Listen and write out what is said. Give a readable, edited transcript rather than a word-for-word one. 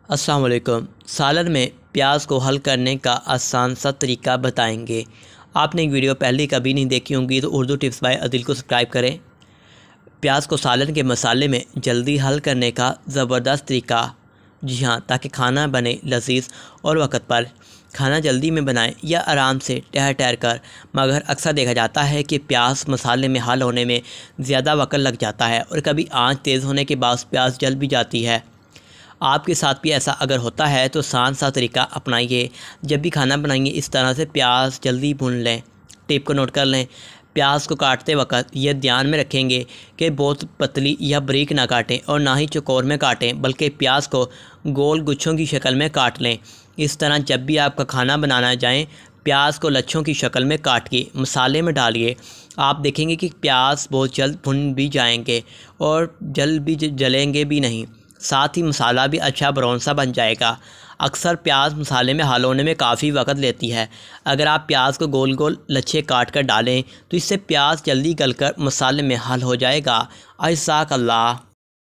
अस्सलाम वालेकुम। सालन में प्याज को हल करने का आसान सा तरीका बताएंगे। आपने एक वीडियो पहले कभी नहीं देखी होंगी तो उर्दू टिप्स बाय अदिल को सब्सक्राइब करें। प्याज को सालन के मसाले में जल्दी हल करने का ज़बरदस्त तरीका। जी हाँ, ताकि खाना बने लजीज और वक्त पर। खाना जल्दी में बनाएं या आराम से ठहर ठहर कर, मगर अक्सर देखा जाता है कि प्याज मसाले में हल होने में ज़्यादा वक्त लग जाता है और कभी आंच तेज़ होने के बाद प्याज जल भी जाती है। आपके साथ भी ऐसा अगर होता है तो आसान सा तरीका अपनाइए। जब भी खाना बनाइए इस तरह से प्याज जल्दी भून लें। टिप को नोट कर लें। प्याज को काटते वक्त यह ध्यान में रखेंगे कि बहुत पतली या बारीक ना काटें और ना ही चौकोर में काटें, बल्कि प्याज को गोल गुच्छों की शक्ल में काट लें। इस तरह जब भी आपका खाना बनाना जाएँ, प्याज को लच्छों की शक्ल में काट के मसाले में डालिए। आप देखेंगे कि प्याज बहुत जल्द भुन भी जाएंगे और जल्द भी जलेंगे भी नहीं। साथ ही मसाला भी अच्छा ब्राउन सा बन जाएगा। अक्सर प्याज मसाले में हल होने में काफ़ी वक्त लेती है। अगर आप प्याज को गोल गोल लच्छे काट कर डालें तो इससे प्याज जल्दी गलकर मसाले में हल हो जाएगा। अज़ाकल्लाह।